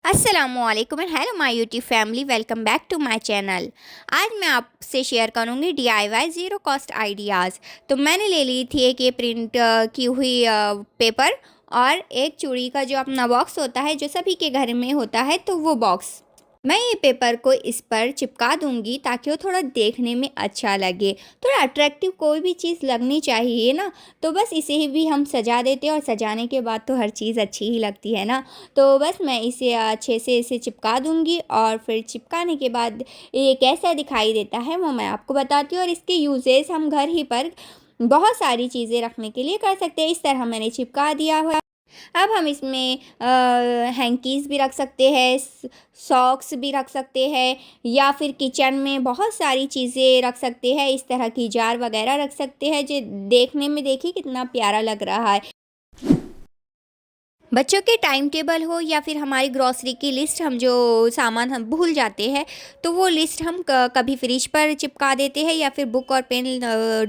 असलकुम and hello my YouTube family, welcome back to my channel. आज मैं आपसे शेयर करूंगी DIY ज़ीरो कॉस्ट आइडियाज़। तो मैंने ले ली थी एक ये प्रिंट की हुई पेपर और एक चूड़ी का जो अपना बॉक्स होता है जो सभी के घर में होता है, तो वो बॉक्स मैं ये पेपर को इस पर चिपका दूंगी ताकि वो थोड़ा देखने में अच्छा लगे, थोड़ा अट्रैक्टिव कोई भी चीज़ लगनी चाहिए ना। तो बस इसे ही भी हम सजा देते हैं और सजाने के बाद तो हर चीज़ अच्छी ही लगती है ना। तो बस मैं इसे अच्छे से इसे चिपका दूंगी और फिर चिपकाने के बाद ये कैसा दिखाई देता है वो मैं आपको बताती हूँ। और इसके यूजेस हम घर ही पर बहुत सारी चीज़ें रखने के लिए कर सकते हैं। इस तरह मैंने चिपका दिया हुआ। अब हम इसमें हैंकीज़ भी रख सकते हैं, सॉक्स भी रख सकते हैं, या फिर किचन में बहुत सारी चीज़ें रख सकते हैं। इस तरह की जार वगैरह रख सकते हैं जो देखने में देखिए कितना प्यारा लग रहा है। बच्चों के टाइम टेबल हो या फिर हमारी ग्रॉसरी की लिस्ट, हम जो सामान हम भूल जाते हैं तो वो लिस्ट हम कभी फ्रिज पर चिपका देते हैं या फिर बुक और पेन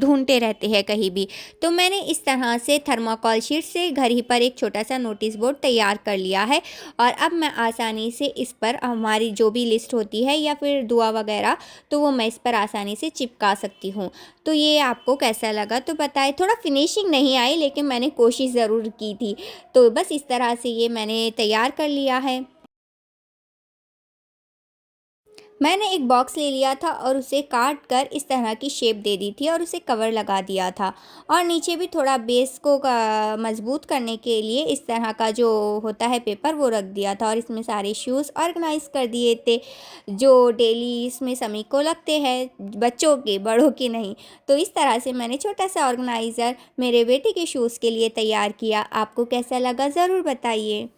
ढूंढते रहते हैं कहीं भी। तो मैंने इस तरह से थर्माकोल शीट से घर ही पर एक छोटा सा नोटिस बोर्ड तैयार कर लिया है। और अब मैं आसानी से इस पर हमारी जो भी लिस्ट होती है या फिर दुआ वगैरह, तो वो मैं इस पर आसानी से चिपका सकती हूँ। तो ये आपको कैसा लगा तो बताएं। थोड़ा फिनिशिंग नहीं आई लेकिन मैंने कोशिश ज़रूर की थी। तो बस इस तरह से ये मैंने तैयार कर लिया है। मैंने एक बॉक्स ले लिया था और उसे काट कर इस तरह की शेप दे दी थी और उसे कवर लगा दिया था। और नीचे भी थोड़ा बेस को मजबूत करने के लिए इस तरह का जो होता है पेपर वो रख दिया था। और इसमें सारे शूज़ ऑर्गेनाइज कर दिए थे जो डेली इसमें सभी को लगते हैं, बच्चों के, बड़ों के नहीं। तो इस तरह से मैंने छोटा सा ऑर्गेनाइज़र मेरे बेटे के शूज़ के लिए तैयार किया। आपको कैसा लगा ज़रूर बताइए।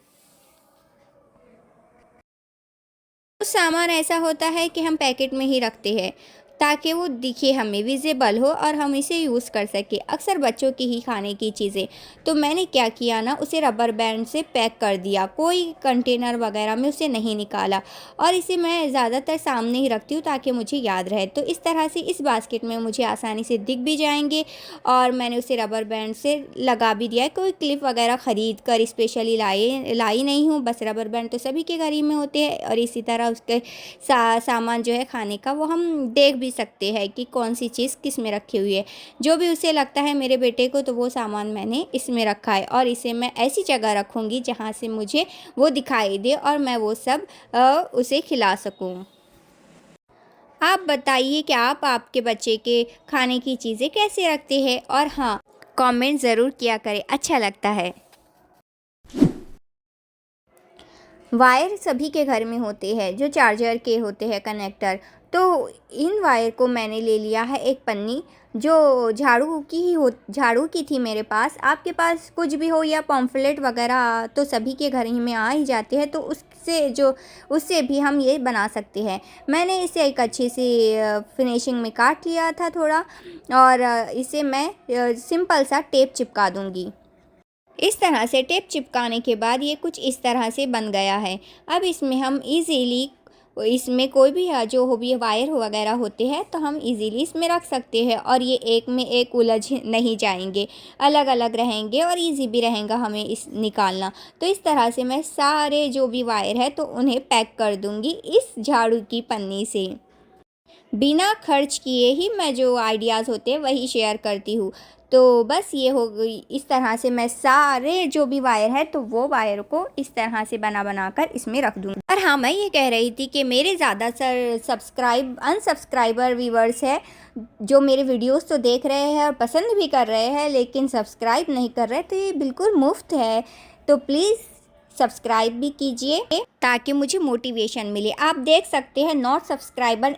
कुछ सामान ऐसा होता है कि हम पैकेट में ही रखते हैं ताकि वो दिखे, हमें विजिबल हो और हम इसे यूज़ कर सकें। अक्सर बच्चों की ही खाने की चीज़ें, तो मैंने क्या किया ना, उसे रबर बैंड से पैक कर दिया, कोई कंटेनर वगैरह में उसे नहीं निकाला। और इसे मैं ज़्यादातर सामने ही रखती हूँ ताकि मुझे याद रहे। तो इस तरह से इस बास्केट में मुझे आसानी से दिख भी जाएंगे। और मैंने उसे रबर बैंड से लगा भी दिया है, कोई क्लिप वगैरह ख़रीद कर स्पेशली लाई नहीं हूँ। बस रबर बैंड तो सभी के घर ही में होते हैं। और इसी तरह उसके सामान जो है खाने का, वो हम देख भी सकते हैं कि कौन सी चीज़ किस में रखी हुई है। जो भी उसे लगता है मेरे बेटे को, तो वो सामान मैंने इसमें रखा है। और इसे मैं ऐसी जगह रखूँगी जहाँ से मुझे वो दिखाई दे और मैं वो सब उसे खिला सकूँ। आप बताइए कि आप आपके बच्चे के खाने की चीज़ें कैसे रखते हैं। और हाँ, कमेंट ज़रूर किया करें, अच्छा लगता है। वायर सभी के घर में होते हैं जो चार्जर के होते हैं, कनेक्टर। तो इन वायर को मैंने ले लिया है एक पन्नी जो झाड़ू की थी मेरे पास। आपके पास कुछ भी हो या पॉम्फलेट वगैरह तो सभी के घर ही में आ ही जाते हैं, तो उससे भी हम ये बना सकते हैं। मैंने इसे एक अच्छी सी फिनिशिंग में काट लिया था थोड़ा। और इसे मैं सिंपल सा टेप चिपका दूंगी। इस तरह से टेप चिपकाने के बाद ये कुछ इस तरह से बन गया है। अब इसमें हम इजीली, इसमें कोई भी जो हो भी वायर वगैरह होते हैं तो हम इजीली इसमें रख सकते हैं। और ये एक में एक उलझ नहीं जाएंगे, अलग अलग रहेंगे और इजी भी रहेगा हमें इस निकालना। तो इस तरह से मैं सारे जो भी वायर है तो उन्हें पैक कर दूंगी इस झाड़ू की पन्नी से। बिना खर्च किए ही मैं जो आइडियाज़ होते हैं वही शेयर करती हूँ। तो बस ये हो गई। इस तरह से मैं सारे जो भी वायर है तो वो वायर को इस तरह से बना कर इसमें रख दूँगी। और हाँ, मैं ये कह रही थी कि मेरे ज़्यादातर अनसब्सक्राइबर व्यूवर्स है जो मेरे वीडियोस तो देख रहे हैं और पसंद भी कर रहे हैं लेकिन सब्सक्राइब नहीं कर रहे। तो ये बिल्कुल मुफ्त है, तो प्लीज़ सब्सक्राइब भी कीजिए ताकि मुझे मोटिवेशन मिले। आप देख सकते हैं नॉट सब्सक्राइबर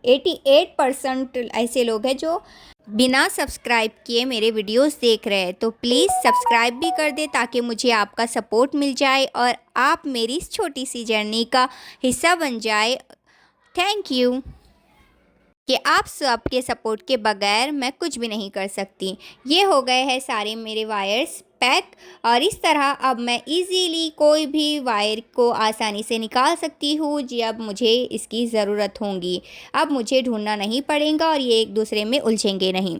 88% ऐसे लोग हैं जो बिना सब्सक्राइब किए मेरे वीडियोस देख रहे हैं। तो प्लीज़ सब्सक्राइब भी कर दे ताकि मुझे आपका सपोर्ट मिल जाए और आप मेरी इस छोटी सी जर्नी का हिस्सा बन जाए। थैंक यू कि आप सबके सपोर्ट के बगैर मैं कुछ भी नहीं कर सकती। ये हो गए हैं सारे मेरे वायर्स पैक। और इस तरह अब मैं इजीली कोई भी वायर को आसानी से निकाल सकती हूँ जब मुझे इसकी ज़रूरत होगी। अब मुझे ढूंढना नहीं पड़ेगा और ये एक दूसरे में उलझेंगे नहीं।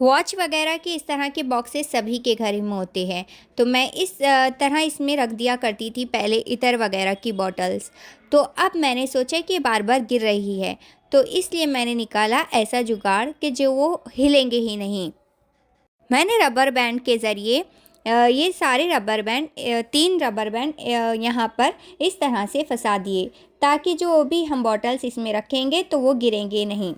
वॉच वगैरह के इस तरह के बॉक्सेस सभी के घर में होते हैं, तो मैं इस तरह इसमें रख दिया करती थी पहले इत्र वगैरह की बॉटल्स। तो अब मैंने सोचा कि बार बार गिर रही है, तो इसलिए मैंने निकाला ऐसा जुगाड़ कि जो वो हिलेंगे ही नहीं। मैंने रबर बैंड के ज़रिए ये सारे रबर बैंड 3 रबर बैंड यहाँ पर इस तरह से फंसा दिए, ताकि जो भी हम बॉटल्स इसमें रखेंगे तो वो गिरेंगे नहीं।